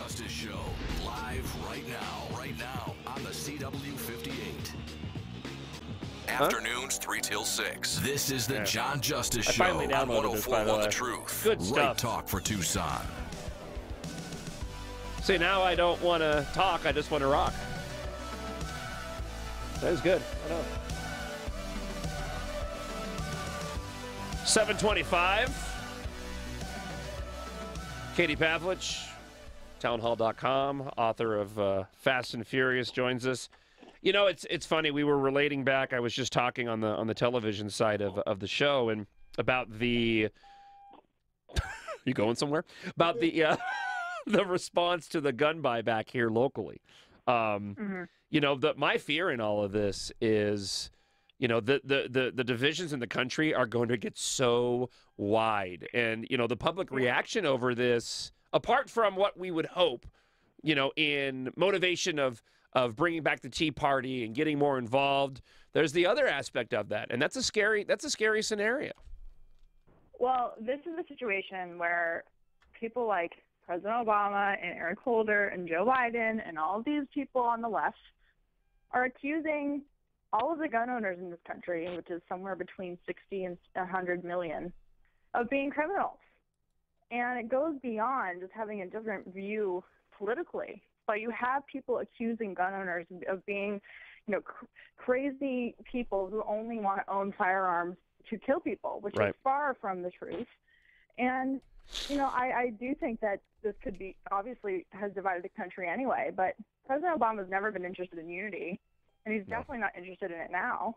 Justice Show, live right now on the CW58. Afternoons 3 till 6. This is the John Justice Show finally on downloaded this, by the 104.1 way. The Truth. Good Right stuff. talk for Tucson. See, now I don't want to talk, I just want to rock. That was good. I know. 7:25. Katie Pavlich, Townhall.com, author of Fast and Furious, joins us. You know, it's funny. We were relating back. I was just talking on the television side of the show and about the. You going somewhere? About the the response to the gun buyback here locally. You know, my fear in all of this is, you know, the divisions in the country are going to get so wide, and you know, the public reaction over this, apart from what we would hope, you know, in motivation of bringing back the Tea Party and getting more involved, there's the other aspect of that, and that's a scary scenario. Well, this is a situation where people like President Obama and Eric Holder and Joe Biden and all of these people on the left are accusing all of the gun owners in this country, which is somewhere between 60 and 100 million, of being criminals. And it goes beyond just having a different view politically. But you have people accusing gun owners of being, you know, crazy people who only want to own firearms to kill people, which is far from the truth. And, you know, I do think that this could be, obviously has divided the country anyway, but President Obama's never been interested in unity, and he's definitely not interested in it now.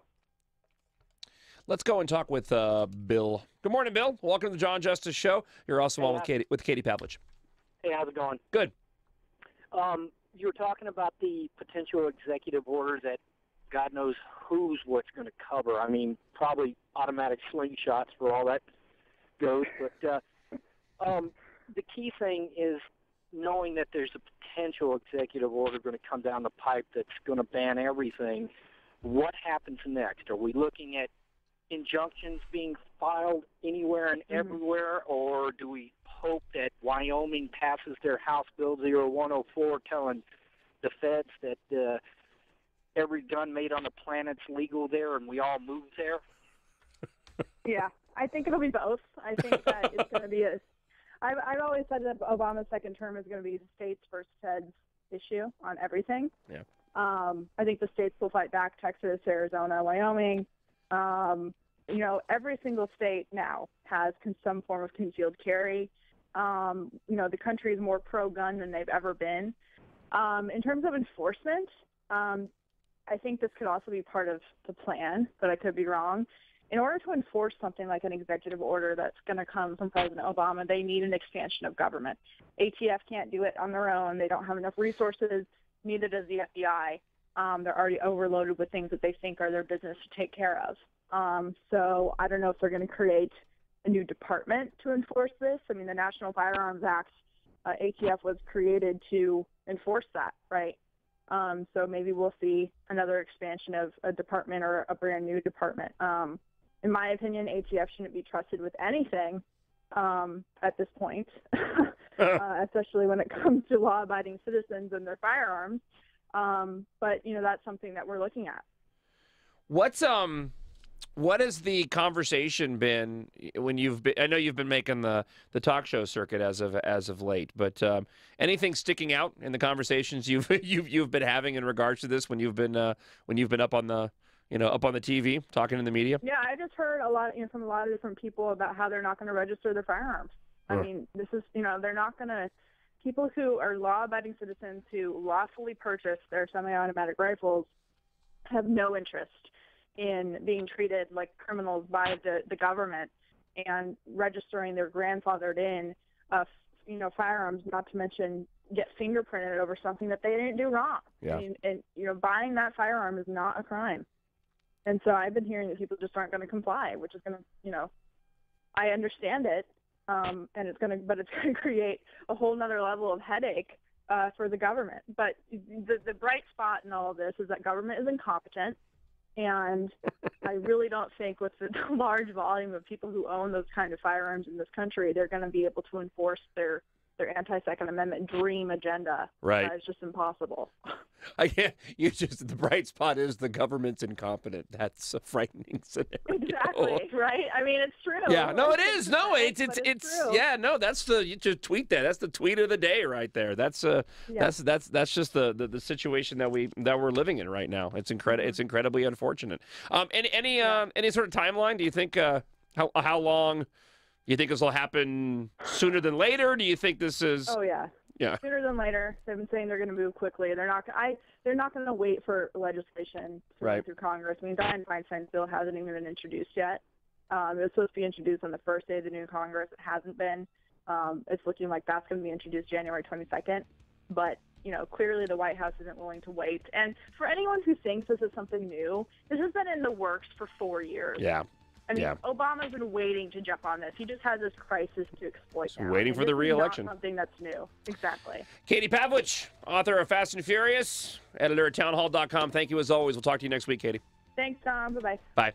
Let's go and talk with Bill. Good morning, Bill. Welcome to the John Justice Show. You're also on with Katie Pavlich. Hey, how's it going? Good. You were talking about the potential executive order that God knows what's going to cover. I mean, probably automatic slingshots for all that goes. But the key thing is knowing that there's a potential executive order going to come down the pipe that's going to ban everything. What happens next? Are we looking at injunctions being filed anywhere and everywhere, or do we hope that Wyoming passes their House Bill 0104 telling the feds that every gun made on the planet's legal there and we all move there? Yeah, I think it'll be both. I think that it's going to be I've always said that Obama's second term is going to be the states versus feds issue on everything. Yeah. I think the states will fight back: Texas, Arizona, Wyoming. You know, every single state now has some form of concealed carry. You know, the country is more pro-gun than they've ever been. In terms of enforcement, I think this could also be part of the plan, but I could be wrong. In order to enforce something like an executive order that's going to come from President Obama, they need an expansion of government. ATF can't do it on their own. They don't have enough resources. Neither does the FBI. They're already overloaded with things that they think are their business to take care of. So I don't know if they're going to create a new department to enforce this. I mean, the National Firearms Act, ATF was created to enforce that, right? So maybe we'll see another expansion of a department or a brand new department. In my opinion, ATF shouldn't be trusted with anything at this point, especially when it comes to law-abiding citizens and their firearms. But, you know, that's something that we're looking at. What has the conversation been when you've been? I know you've been making the talk show circuit as of late, but anything sticking out in the conversations you've been having in regards to this when you've been up on the TV talking in the media? Yeah, I just heard a lot, from a lot of different people about how they're not going to register their firearms. I mean, this is, they're not going to. People who are law-abiding citizens who lawfully purchase their semi-automatic rifles have no interest in being treated like criminals by the government and registering their grandfathered in, firearms, not to mention get fingerprinted over something that they didn't do wrong. Yeah. I mean, and, buying that firearm is not a crime. And so I've been hearing that people just aren't going to comply, which is going to, I understand it, but it's going to create a whole nother level of headache for the government. But the bright spot in all of this is that government is incompetent. And I really don't think with the large volume of people who own those kind of firearms in this country, they're going to be able to enforce their their anti-Second Amendment dream agenda. Right. It's just impossible. I can't. The bright spot is the government's incompetent. That's a frightening scenario. Exactly. Right. I mean, it's true. Yeah. No, it is. No, it's true. yeah. No, you just tweet that. That's the tweet of the day right there. That's that's just the situation that we're living in right now. It's It's incredibly unfortunate. Any sort of timeline? Do you think how long? Do you think this will happen sooner than later? Do you think this is? Oh yeah. Yeah. Sooner than later. They've been saying they're going to move quickly. They're not going to wait for legislation to go through Congress. I mean, Dianne Feinstein's bill hasn't even been introduced yet. It was supposed to be introduced on the first day of the new Congress. It hasn't been. It's looking like that's going to be introduced January 22nd. But, clearly the White House isn't willing to wait. And for anyone who thinks this is something new, this has been in the works for 4 years. Yeah. I mean, Obama's been waiting to jump on this. He just has this crisis to exploit now. Waiting for the re-election. Not something that's new. Exactly. Katie Pavlich, author of Fast and Furious, editor at Townhall.com. Thank you as always. We'll talk to you next week, Katie. Thanks, Tom. Bye-bye. Bye.